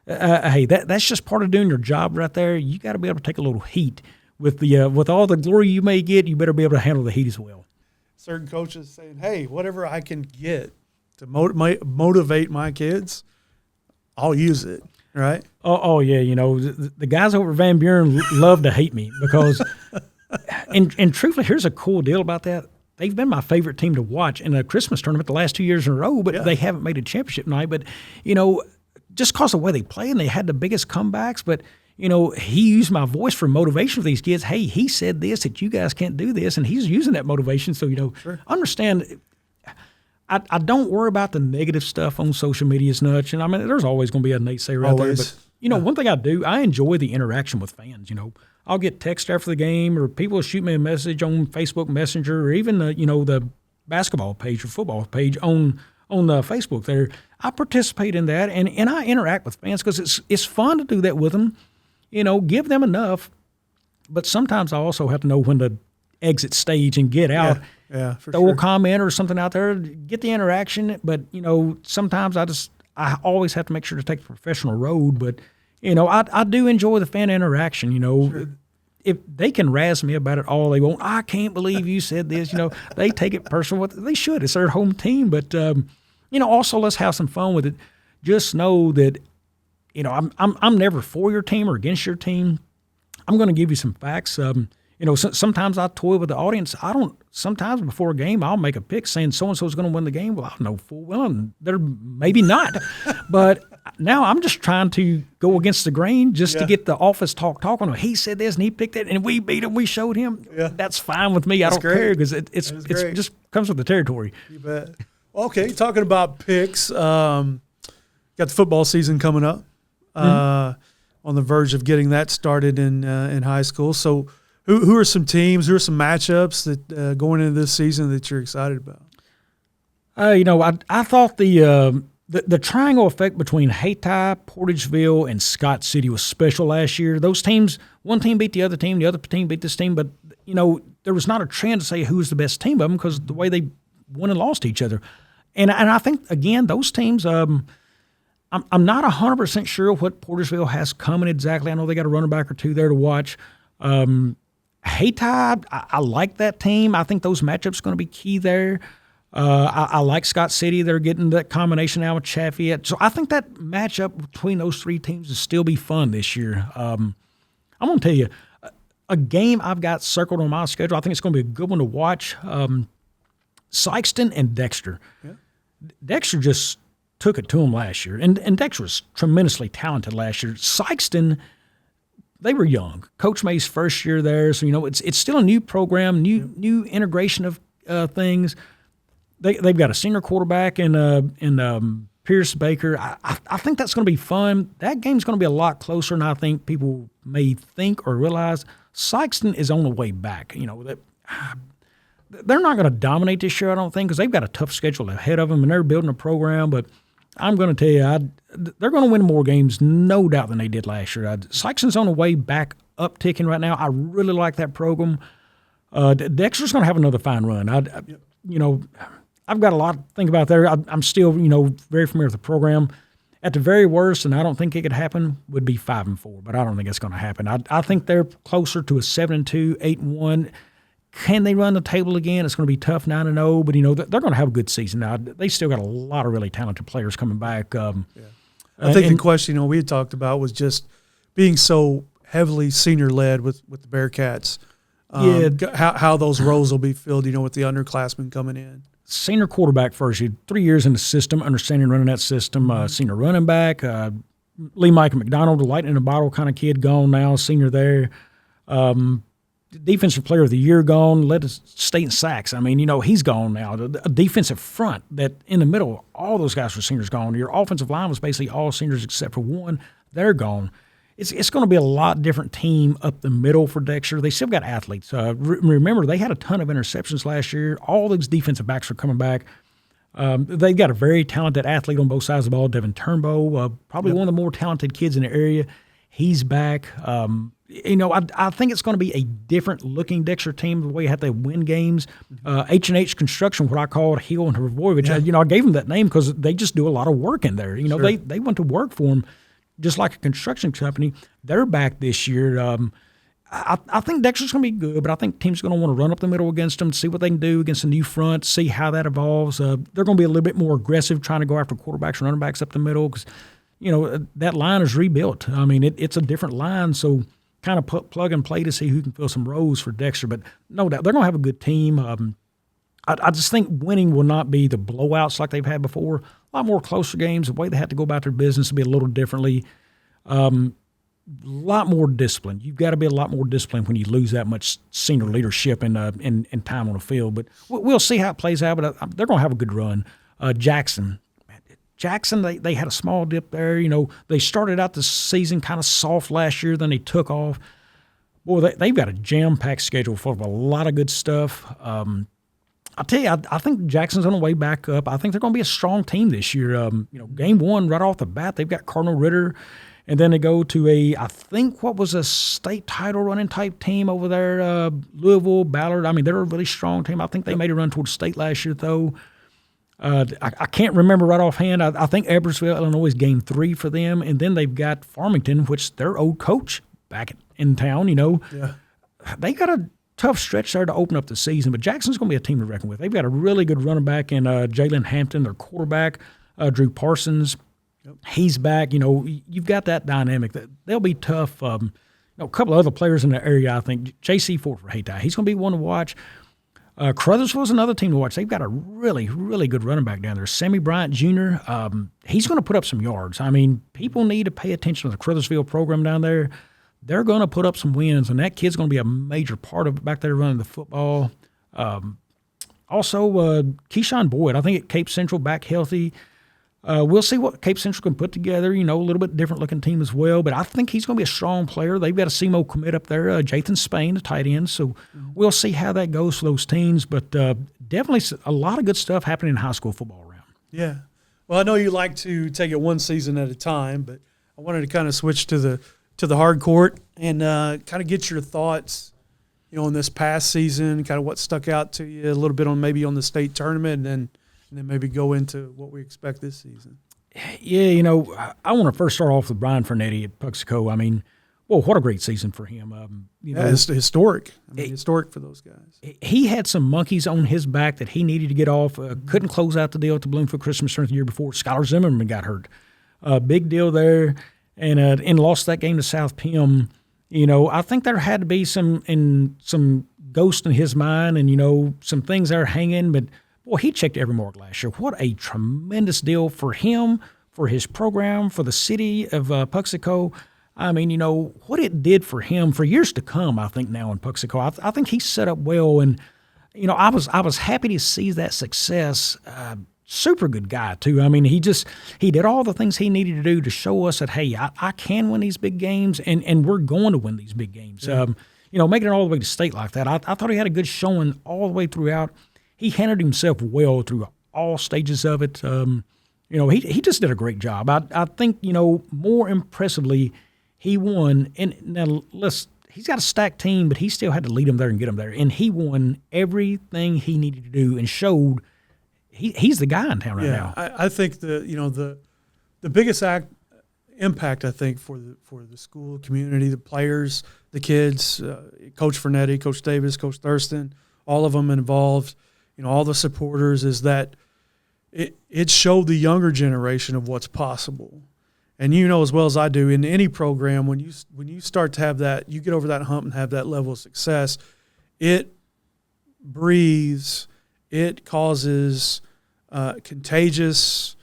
hey, that's just part of doing your job right there. You got to be able to take a little heat with all the glory you may get. You better be able to handle the heat as well. Certain coaches saying, "Hey, whatever I can get to motivate my kids, I'll use it." Right? Oh yeah. The guys over at Van Buren love to hate me because. And truthfully, here's a cool deal about that. They've been my favorite team to watch in a Christmas tournament the last 2 years in a row, but they haven't made a championship night. But, just because of the way they play, and they had the biggest comebacks, but, he used my voice for motivation for these kids. Hey, he said this, that you guys can't do this, and he's using that motivation. So, understand, I don't worry about the negative stuff on social media as much. And, there's always going to be a naysayer out there. But, one thing I do, I enjoy the interaction with fans, I'll get text after the game, or people will shoot me a message on Facebook Messenger, or even the basketball page or football page on Facebook. There, I participate in that, and I interact with fans because it's fun to do that with them. Give them enough, but sometimes I also have to know when to exit stage and get out. Yeah, for throw a comment or something out there, get the interaction. But sometimes I always have to make sure to take the professional road, but. I do enjoy the fan interaction, Sure. If they can razz me about it all they want, I can't believe you said this, they take it personal. They should. It's their home team. But, also let's have some fun with it. Just know that, I'm never for your team or against your team. I'm going to give you some facts. Sometimes I toy with the audience. Sometimes before a game, I'll make a pick saying so-and-so is going to win the game. Well, I know full well they're maybe not. But now I'm just trying to go against the grain just to get the office talk on him. He said this and he picked it and we beat him. We showed him. Yeah. That's fine with me. I don't care because it just comes with the territory. You bet. Okay, talking about picks, got the football season coming up. On the verge of getting that started in high school. So who are some teams, who are some matchups that going into this season that you're excited about? I thought the triangle effect between Hayti, Portageville, and Scott City was special last year. Those teams, one team beat the other team team beat this team, but there was not a trend to say who was the best team of them because the way they won and lost to each other. And I think again those teams. I'm not 100% sure what Portageville has coming exactly. I know they got a running back or two there to watch. Hayti, I like that team. I think those matchups are going to be key there. I like Scott City. They're getting that combination now with Chaffee. So I think that matchup between those three teams will still be fun this year. I'm going to tell you, a game I've got circled on my schedule, I think it's going to be a good one to watch, Sykeston and Dexter. Yeah. Dexter just took it to him last year, and Dexter was tremendously talented last year. Sykeston, they were young. Coach May's first year there, so it's still a new program, new integration of things. They've got a senior quarterback in Pierce Baker. I think that's going to be fun. That game's going to be a lot closer than I think people may think or realize. Sykeston is on the way back. They're not going to dominate this year, I don't think, because they've got a tough schedule ahead of them, and they're building a program. But I'm going to tell you, they're going to win more games, no doubt, than they did last year. Sykeston's on the way back, upticking right now. I really like that program. Dexter's going to have another fine run. I've got a lot to think about there. I'm still, very familiar with the program. at the very worst, and I don't think it could happen, would be 5-4, but I don't think it's going to happen. I think they're closer to a 7-2, 8-1. Can they run the table again? It's going to be tough, 9-0, but they're going to have a good season. Now they still got a lot of really talented players coming back. I think the question we had talked about was just being so heavily senior led with the Bearcats. How those roles will be filled, with the underclassmen coming in. Senior quarterback first. You had 3 years in the system, understanding running that system. Senior running back, Lee Mike McDonald, the lightning in a bottle kind of kid, gone now, senior there. Defensive player of the year gone, led the state in sacks. I mean, he's gone now. A defensive front that in the middle, all those guys were seniors gone. Your offensive line was basically all seniors except for one. They're gone. It's going to be a lot different team up the middle for Dexter. They still got athletes. Remember, they had a ton of interceptions last year. All those defensive backs are coming back. They've got a very talented athlete on both sides of the ball, Devin Turnbow, probably one of the more talented kids in the area. He's back. I think it's going to be a different-looking Dexter team, the way you have to win games. H&H Construction, what I called Hill and Hrvojevic, I gave them that name because they just do a lot of work in there. Sure. They went to work for them just like a construction company. They're back this year. I think Dexter's going to be good, but I think teams are going to want to run up the middle against them, see what they can do against a new front, see how that evolves. They're going to be a little bit more aggressive trying to go after quarterbacks and running backs up the middle because, that line is rebuilt. I mean, it's a different line, so kind of plug and play to see who can fill some roles for Dexter. But no doubt, they're going to have a good team. I just think winning will not be the blowouts like they've had before. A lot more closer games. The way they have to go about their business will be a little differently. A lot more discipline. You've got to be a lot more disciplined when you lose that much senior leadership and time on the field. But we'll see how it plays out. But they're going to have a good run. Jackson, they had a small dip there. They started out the season kind of soft last year. Then they took off. Boy, they've got a jam-packed schedule full of a lot of good stuff. I'll tell you, I think Jackson's on the way back up. I think they're going to be a strong team this year. Game one, right off the bat, they've got Cardinal Ritter. And then they go to a state title running type team over there, Louisville, Ballard. I mean, they're a really strong team. I think they made a run towards state last year, though. I can't remember right offhand. I think Edwardsville, Illinois is game 3 for them. And then they've got Farmington, which their old coach back in town, Yeah. They got a tough stretch there to open up the season. But Jackson's going to be a team to reckon with. They've got a really good running back in Jalen Hampton, their quarterback, Drew Parsons. Yep. He's back. You've got that dynamic. They'll be tough. A couple of other players in the area, I think. J.C. Ford for Hayti. He's going to be one to watch. Crothersville's another team to watch. They've got a really, really good running back down there. Sammy Bryant Jr., he's going to put up some yards. I mean, people need to pay attention to the Crothersville program down there. They're going to put up some wins, and that kid's going to be a major part of it back there running the football. Also, Keyshawn Boyd, I think at Cape Central, back healthy. We'll see what Cape Central can put together, a little bit different-looking team as well. But I think he's going to be a strong player. They've got a SEMO commit up there, Jathan Spain, the tight end. So we'll see how that goes for those teams. But definitely a lot of good stuff happening in high school football around. Yeah. Well, I know you like to take it one season at a time, but I wanted to kind of switch to the hard court and kind of get your thoughts, on this past season, kind of what stuck out to you a little bit on the state tournament, and then maybe go into what we expect this season. Yeah, I want to first start off with Brian Fernetti at Puxico. I mean, what a great season for him. It's historic. Historic for those guys. He had some monkeys on his back that he needed to get off. Couldn't close out the deal at the Bloomfield Christmas Tournament the year before. Skylar Zimmerman got hurt. Big deal there. And lost that game to South Pim. I think there had to be some ghost in his mind and, some things that are hanging. But, boy, he checked every mark last year. What a tremendous deal for him, for his program, for the city of Puxico. I mean, what it did for him for years to come, I think, now in Puxico. I think he's set up well. And, I was happy to see that success. Super good guy, too. I mean, he did all the things he needed to do to show us that, hey, I can win these big games, and we're going to win these big games. Yeah. Making it all the way to state like that. I thought he had a good showing all the way throughout. He handled himself well through all stages of it. He just did a great job. I think, more impressively, he won. And now, he's got a stacked team, but he still had to lead them there and get them there. And he won everything he needed to do and showed he's the guy in town right now. I think the the biggest impact, I think, for the school community, the players, the kids, Coach Fernetti, Coach Davis, Coach Thurston, all of them involved, all the supporters, is that it showed the younger generation of what's possible. And as well as I do, in any program, when you start to have that, you get over that hump and have that level of success, it breathes, it causes contagious,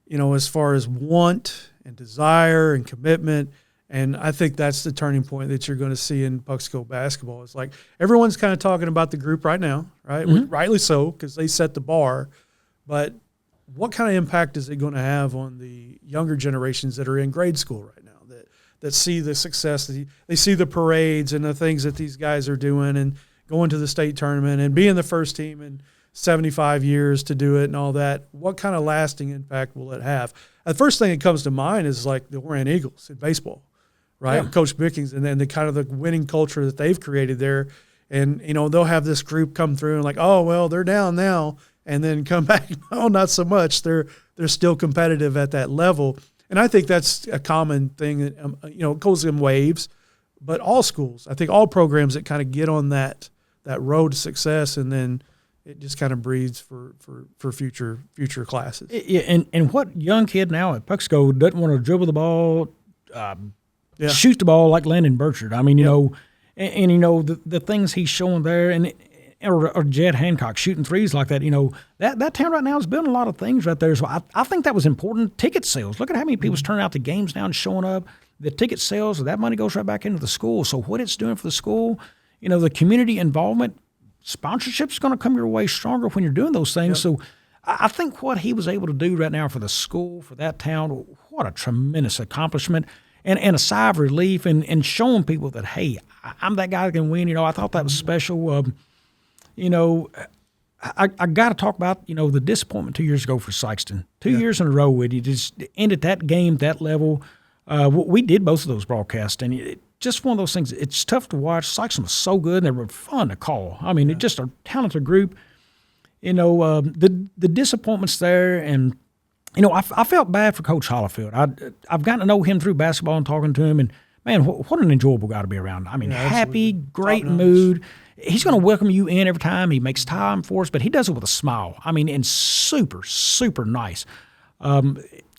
as far as want and desire and commitment. And I think that's the turning point that you're going to see in Bucksco basketball. It's like everyone's kind of talking about the group right now, right? Mm-hmm. Rightly so, because they set the bar. But what kind of impact is it going to have on the younger generations that are in grade school right now, that see the success, they see the parades and the things that these guys are doing and going to the state tournament and being the first team in 75 years to do it and all that? What kind of lasting impact will it have? The first thing that comes to mind is like the Orient Eagles in baseball, right? Yeah. Coach Bickings, and then the kind of the winning culture that they've created there. And, they'll have this group come through and like, oh, well, they're down now, and then come back. No, not so much. They're still competitive at that level. And I think that's a common thing that, it goes in waves. But all schools, I think all programs that kind of get on that road to success, and then it just kind of breeds for future classes. Yeah, and what young kid now at Bucksco doesn't want to dribble the ball, shoot the ball like Landon Burchard? I mean, the things he's showing there, or Jed Hancock shooting threes like that. That town right now is building a lot of things right there. So I think that was important. Ticket sales. Look at how many people's turning out to games now and showing up. The ticket sales, that money goes right back into the school. So what it's doing for the school, the community involvement, sponsorship's going to come your way stronger when you're doing those things. Yep. So I think what he was able to do right now for the school, for that town, what a tremendous accomplishment, and a sigh of relief, and showing people that, hey, I'm that guy that can win. I thought that was special. I got to talk about, the disappointment 2 years ago for Sykeston. 2 years in a row, it just ended that game, that level. We did both of those broadcasts, and just one of those things. It's tough to watch. Sykeston was so good, and they were fun to call. I mean, just a talented group. The disappointments there, and I felt bad for Coach Hollifield. I've gotten to know him through basketball and talking to him, and man, what an enjoyable guy to be around. I mean, happy, great mood. He's going to welcome you in every time. He makes time for us, but he does it with a smile. I mean, and super, super nice.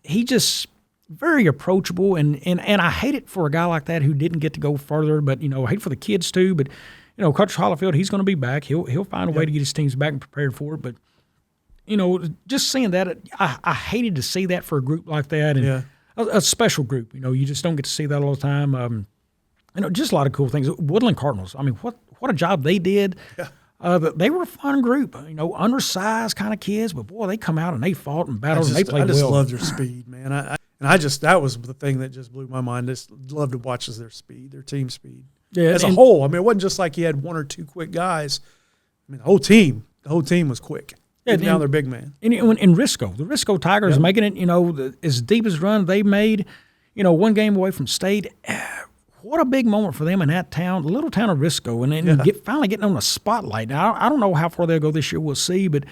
He just very approachable, and I hate it for a guy like that who didn't get to go further, but, I hate for the kids too. But, Coach Hollifield, he's going to be back. He'll find a way to get his teams back and prepared for it. But, just seeing that, I hated to see that for a group like that, and a special group. You just don't get to see that all the time. Just a lot of cool things. Woodland Cardinals, I mean, what a job they did. Yeah. They were a fun group, undersized kind of kids, but boy, they come out and they fought and battled and they played well. I just love their speed, man. That was the thing that just blew my mind. I just love to watch their speed, their team speed. Yeah, as a whole. I mean, it wasn't just like he had one or two quick guys. I mean, the whole team was quick. Yeah, now they're big man. And Risco, the Risco Tigers making it, as deep as run they made, one game away from state. What a big moment for them in that town, the little town of Risco, and finally getting on the spotlight. Now, I don't know how far they'll go this year. We'll see, but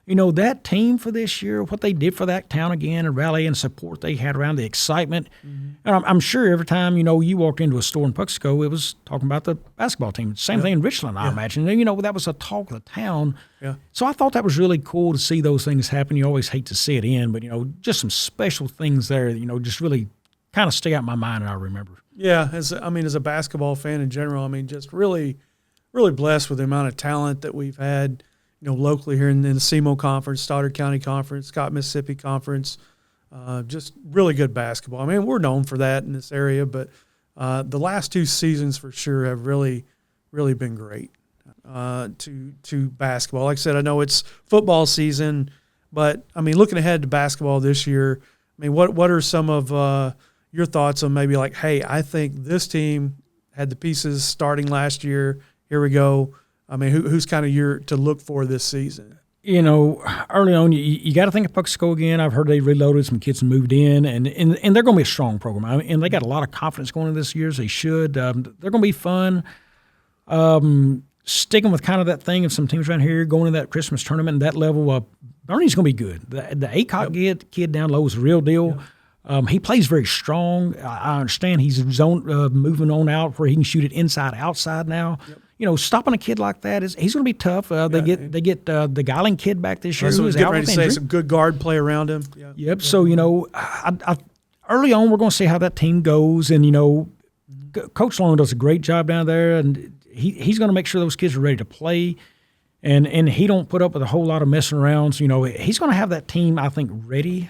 that team for this year, what they did for that town again, and rally and support they had around the excitement. Mm-hmm. And I'm sure every time, you walked into a store in Bucksco, it was talking about the basketball team. Same thing in Richland, I imagine. That was a talk of the town. Yeah. So I thought that was really cool to see those things happen. You always hate to see it end, but, just some special things there, just really kind of stick out in my mind and I remember. Yeah, as a basketball fan in general, just really, really blessed with the amount of talent that we've had, locally here in the SEMO Conference, Stoddard County Conference, Scott, Mississippi Conference. Just really good basketball. I mean, we're known for that in this area, but the last two seasons for sure have really, really been great to basketball. Like I said, I know it's football season, but, looking ahead to basketball this year, what are some of your thoughts on maybe like, hey, I think this team had the pieces starting last year. Here we go. Who's kind of to look for this season? Early on, you got to think of Bucksco again. I've heard they reloaded, some kids moved in, and they're going to be a strong program. And they got a lot of confidence going into this year, as they should. They're going to be fun. Sticking with kind of that thing of some teams around here going to that Christmas tournament and that level, Bernie's going to be good. The AyCorp kid down low is the real deal. He plays very strong. I understand he's moving on out where he can shoot it inside, outside now. Yep. Stopping a kid like that he's going to be tough. They get the Geiling kid back this year. Who was getting ready to say some good guard play around him. Yeah. Yep. So I early on we're going to see how that team goes, and Coach Long does a great job down there, and he's going to make sure those kids are ready to play. And he don't put up with a whole lot of messing around. So, he's going to have that team, I think, ready.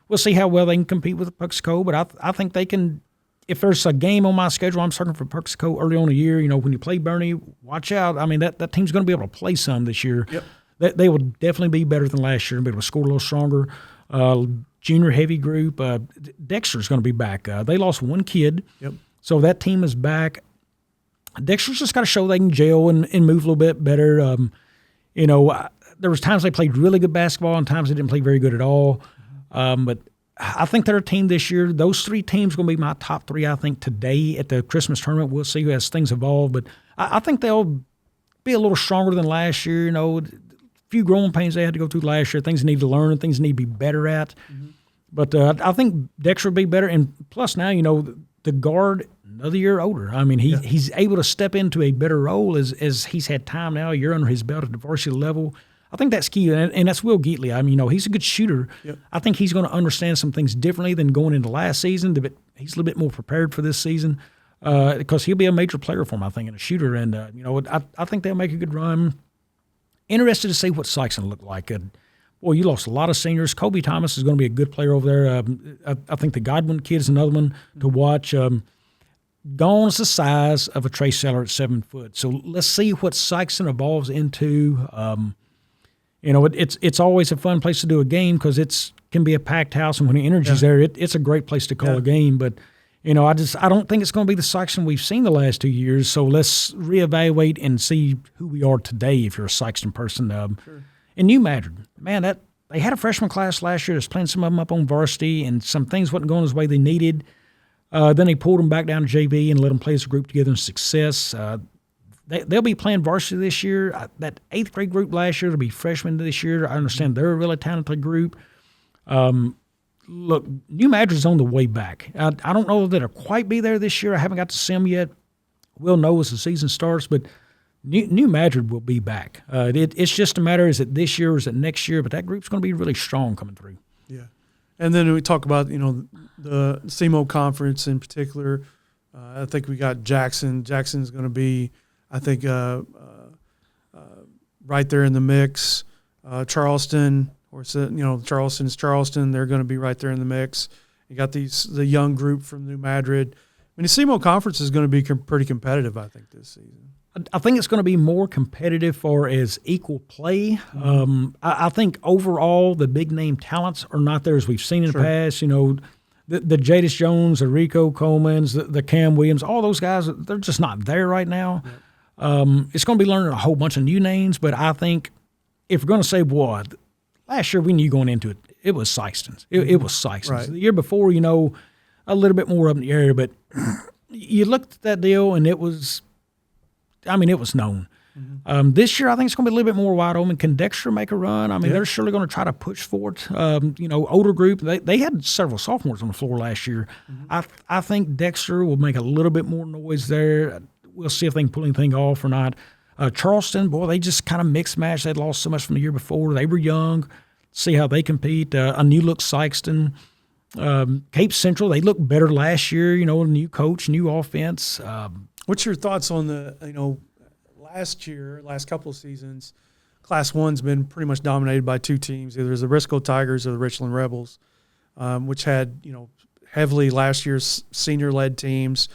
We'll see how well they can compete with Puxico, but I think they can. If there's a game on my schedule, I'm starting for Puxico early on in the year. When you play Bernie, watch out. I mean, that team's going to be able to play some this year. Yep. They will definitely be better than last year and be able to score a little stronger. Junior heavy group. Dexter's going to be back. They lost one kid. Yep. So that team is back. Dexter's just got to show they can gel and move a little bit better. There was times they played really good basketball and times they didn't play very good at all. But I think they're a team this year. Those three teams are going to be my top three, I think, today at the Christmas tournament. We'll see as things evolve. But I think they'll be a little stronger than last year. A few growing pains they had to go through last year, things they need to learn, things they need to be better at. Mm-hmm. But I think Dexter will be better. And plus now, the guard, another year older. I mean, he's able to step into a better role as he's had time now, a year under his belt at the varsity level. I think that's key, and that's Will Geatley. I mean, he's a good shooter. Yep. I think he's going to understand some things differently than going into last season. But he's a little bit more prepared for this season because he'll be a major player for him, I think, and a shooter. And, I think they'll make a good run. Interested to see what Sykes will look like. Boy, you lost a lot of seniors. Kobe Thomas is going to be a good player over there. I think the Godwin kid is another one to watch. Gone is the size of a Trey Seller at 7 foot. So let's see what Sykes evolves into. It's always a fun place to do a game because it can be a packed house, and when the energy's there, it's a great place to call a game. But I don't think it's going to be the Sykeston we've seen the last 2 years. So let's reevaluate and see who we are today. If you're a Sykeston person, sure. And New Madrid, man, that they had a freshman class last year that's playing some of them up on varsity, and some things wasn't going as way they needed. Then they pulled them back down to JV and let them play as a group together in success. They'll be playing varsity this year. That 8th grade group last year will be freshmen this year. I understand they're a really talented group. Look, New Madrid's on the way back. I don't know that it'll quite be there this year. I haven't got to see them yet. We'll know as the season starts, but New Madrid will be back. It's just a matter, is it this year or is it next year? But that group's going to be really strong coming through. Yeah. And then we talk about, the CMO conference in particular. I think we got Jackson. Jackson's going to be, I think, right there in the mix. Charleston, Charleston's Charleston. They're going to be right there in the mix. You got the young group from New Madrid. I mean, the CMO conference is going to be pretty competitive, I think, this season. I think it's going to be more competitive for as equal play. Mm-hmm. I think overall the big name talents are not there as we've seen in the past. The Jadis Jones, the Rico Colemans, the Cam Williams, all those guys, they're just not there right now. Yep. It's going to be learning a whole bunch of new names, but I think if we're going to say, boy, last year we knew going into it, it was Sykeston's. It was Sykeston's. Right. The year before, a little bit more up in the area, but you looked at that deal and it was known. Mm-hmm. This year, I think it's going to be a little bit more wide open. Can Dexter make a run? I mean, they're surely going to try to push for it. Older group, they had several sophomores on the floor last year. Mm-hmm. I think Dexter will make a little bit more noise there. We'll see if they can pull anything off or not. Charleston, boy, they just kind of mixed match. They'd lost so much from the year before. They were young. See how they compete. A new look Sykeston. Cape Central, they looked better last year. A new coach, new offense. What's your thoughts on the, last couple of seasons, Class 1's been pretty much dominated by two teams, either the Briscoe Tigers or the Richland Rebels, which had, heavily last year's senior-led teams.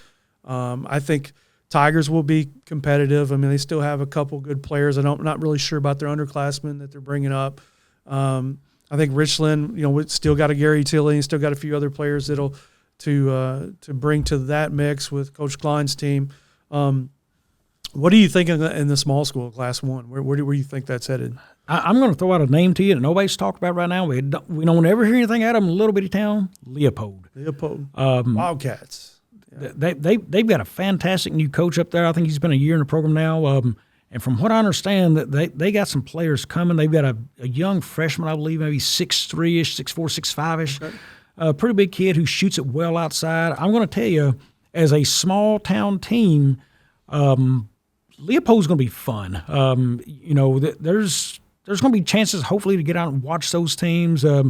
I think Tigers will be competitive. I mean, they still have a couple good players. I'm not really sure about their underclassmen that they're bringing up. I think Richland, we still got a Gary Tilley and still got a few other players that'll to bring to that mix with Coach Klein's team. What do you think in the small school, Class 1? Where do you think that's headed? I'm going to throw out a name to you that nobody's talked about right now. We don't ever hear anything out of them. A little bitty town, Leopold. Wildcats. Yeah. They've got a fantastic new coach up there. I think he's been a year in the program now. And from what I understand, they got some players coming. They've got a young freshman, I believe, maybe 6'3"-ish, 6'4", 6'5"-ish. Okay. a pretty big kid who shoots it well outside. I'm going to tell you, as a small town team, Leopold's going to be fun. There's going to be chances, hopefully, to get out and watch those teams. I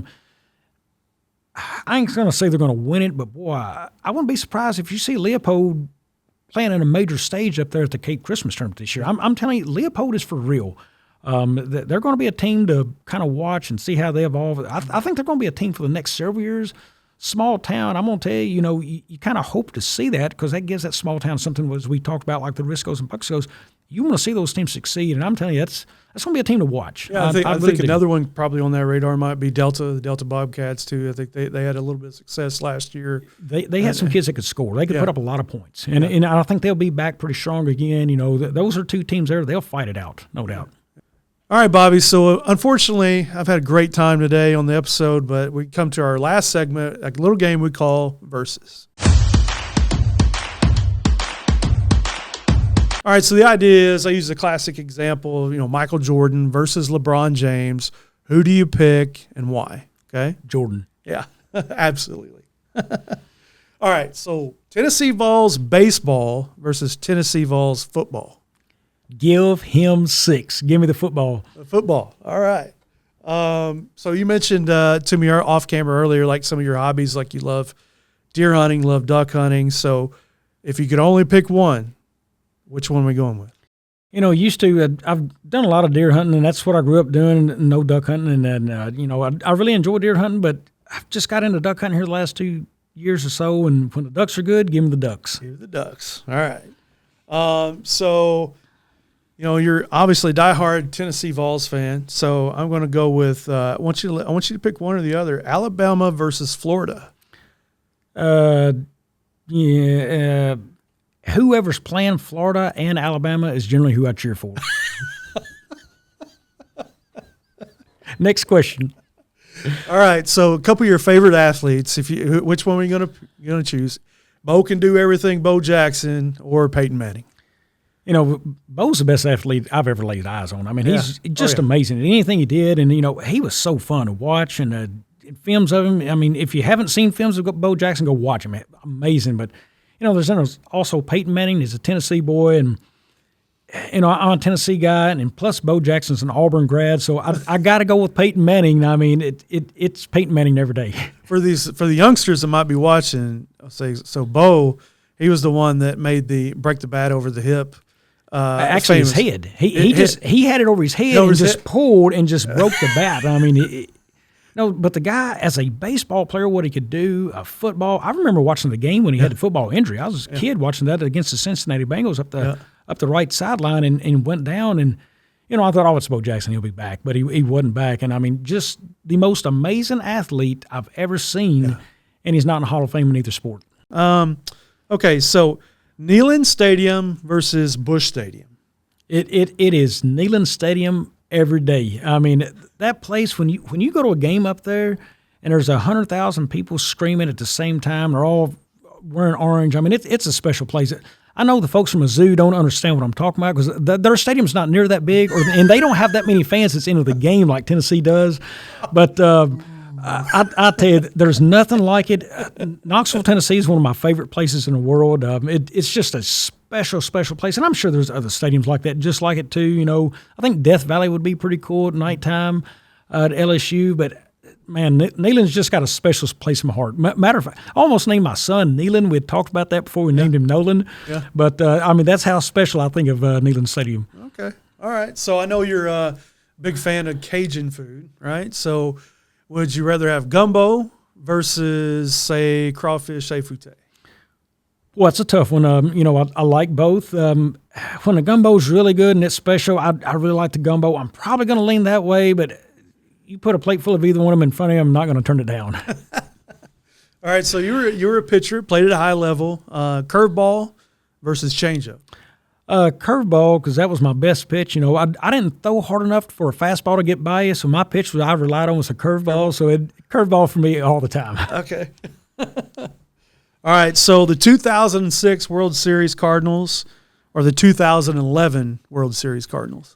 ain't going to say they're going to win it, but boy, I wouldn't be surprised if you see Leopold playing in a major stage up there at the Cape Christmas tournament this year. I'm telling you, Leopold is for real. They're going to be a team to kind of watch and see how they evolve. I think they're going to be a team for the next several years. Small town, I'm going to tell you, you kind of hope to see that because that gives that small town something, as we talked about, like the Riscos and Buckscos. You want to see those teams succeed, and I'm telling you, that's going to be a team to watch. Yeah, I think another one probably on that radar might be the Delta Bobcats, too. I think they had a little bit of success last year. They had some kids that could score. They could put up a lot of points, and I think they'll be back pretty strong again. Those are two teams there. They'll fight it out, no doubt. All right, Bobby. So, unfortunately, I've had a great time today on the episode, but we come to our last segment, a little game we call Versus. All right, so the idea is I use the classic example, Michael Jordan versus LeBron James. Who do you pick and why? Okay? Jordan. Yeah, absolutely. All right, so Tennessee Vols baseball versus Tennessee Vols football. Give him 6. Give me the football. Football. All right. So you mentioned to me off camera earlier, like some of your hobbies, like you love deer hunting, love duck hunting. So if you could only pick one, which one are we going with? Used to, I've done a lot of deer hunting, and that's what I grew up doing, no duck hunting. And then, I really enjoy deer hunting, but I've just got into duck hunting here the last 2 years or so. And when the ducks are good, give them the ducks. Give the ducks. All right. You're obviously a diehard Tennessee Vols fan, so I'm going to go with I want you to pick one or the other. Alabama versus Florida. Whoever's playing Florida and Alabama is generally who I cheer for. Next question. All right, so a couple of your favorite athletes. Which one are you going to choose? Bo can do everything. Bo Jackson or Peyton Manning. Bo's the best athlete I've ever laid eyes on. I mean, he's just amazing at anything he did. And, he was so fun to watch. And films of him, I mean, if you haven't seen films of Bo Jackson, go watch him. Amazing. But, there's also Peyton Manning. He's a Tennessee boy. And, I'm a Tennessee guy. And plus, Bo Jackson's an Auburn grad. So I got to go with Peyton Manning. I mean, it's Peyton Manning every day. For the youngsters that might be watching, I'll say, so Bo, he was the one that made break the bat over the hip. Actually, his head. He had it over his head and just pulled and just broke the bat. I mean, but the guy, as a baseball player, what he could do, football. I remember watching the game when he had the football injury. I was a kid watching that against the Cincinnati Bengals up the right sideline and went down. And, I thought, it's Bo Jackson. He'll be back. But he wasn't back. And, I mean, just the most amazing athlete I've ever seen. Yeah. And he's not in the Hall of Fame in either sport. Okay, so – Neyland Stadium versus Busch Stadium. It is Neyland Stadium every day. I mean, that place, when you go to a game up there and there's 100,000 people screaming at the same time, they're all wearing orange. I mean, it's a special place. I know the folks from Mizzou don't understand what I'm talking about because their stadium's not near that big, and they don't have that many fans that's into the game like Tennessee does. But I tell you, there's nothing like it. Knoxville, Tennessee is one of my favorite places in the world. It's just a special, special place, and I'm sure there's other stadiums like that, just like it too. I think Death Valley would be pretty cool at nighttime at LSU, but man, Neyland's just got a special place in my heart. Matter of fact, I almost named my son Neyland. We had talked about that before we named him Nolan. Yeah. But, that's how special I think of Neyland Stadium. Okay. All right. So I know you're a big fan of Cajun food, right? So would you rather have gumbo versus, say, crawfish etouffee? Well, it's a tough one. I like both. When the gumbo's really good and it's special, I really like the gumbo. I'm probably going to lean that way, but you put a plate full of either one of them in front of you, I'm not going to turn it down. All right, so you were a pitcher, played at a high level. Curveball versus changeup. Curveball, because that was my best pitch. I didn't throw hard enough for a fastball to get by you, so my pitch I relied on was a curveball. So curveball for me all the time. Okay. All right, so the 2006 World Series Cardinals or the 2011 World Series Cardinals?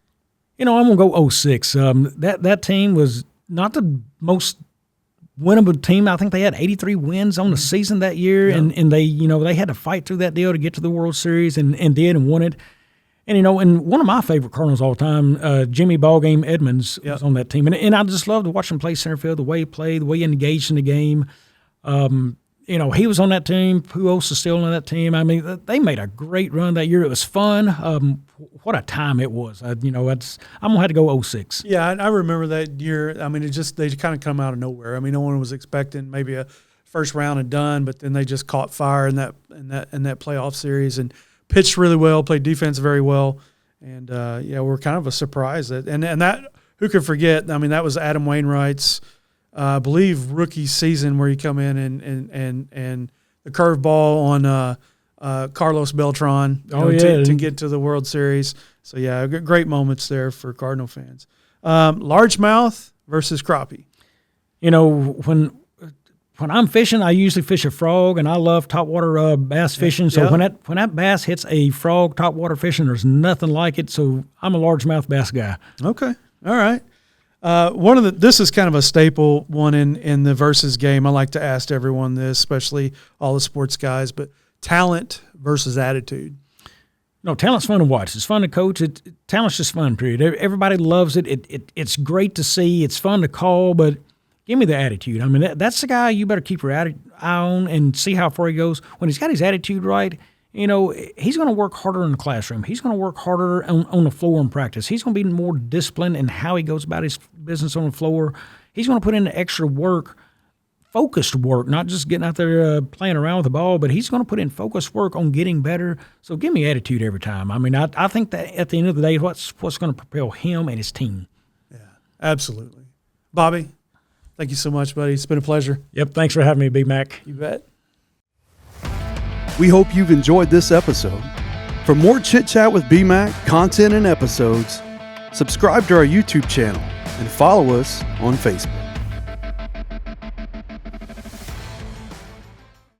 I'm going to go 06. That team was not the most winnable team. I think they had 83 wins on the season that year, and they they had to fight through that deal to get to the World Series, and did and won it. And and one of my favorite Cardinals of all time, Jimmy Ballgame Edmonds was on that team, and I just loved to watch him play center field, the way he played, the way he engaged in the game. He was on that team. Pujols is still on that team. I mean, they made a great run that year. It was fun. What a time it was. I'm gonna have to go 06. Yeah, I remember that year. I mean, they kind of come out of nowhere. I mean, no one was expecting maybe a first round and done, but then they just caught fire in that playoff series and pitched really well, played defense very well, and we're kind of a surprise that and that who could forget? I mean, that was Adam Wainwright's. I believe rookie season where he come in and the curveball on Carlos Beltran to get to the World Series. So, great moments there for Cardinal fans. Largemouth versus crappie. When I'm fishing, I usually fish a frog, and I love topwater bass fishing. So when that bass hits a frog topwater fishing, there's nothing like it. So I'm a largemouth bass guy. Okay, all right. This is kind of a staple one in the versus game. I like to ask everyone this, especially all the sports guys, but talent versus attitude. No, talent's fun to watch. It's fun to coach. Talent's just fun, period. Everybody loves it. It's great to see. It's fun to call, but give me the attitude. I mean, that's the guy you better keep your eye on and see how far he goes. When he's got his attitude right, he's going to work harder in the classroom. He's going to work harder on the floor in practice. He's going to be more disciplined in how he goes about his business on the floor. He's going to put in the extra work, focused work, not just getting out there playing around with the ball, but he's going to put in focused work on getting better. So give me attitude every time. I mean, I think that at the end of the day, what's going to propel him and his team. Yeah, absolutely. Bobby, thank you so much, buddy. It's been a pleasure. Yep, thanks for having me, BMAC. You bet. We hope you've enjoyed this episode. For more chit-chat with BMAC, content and episodes, subscribe to our YouTube channel and follow us on Facebook.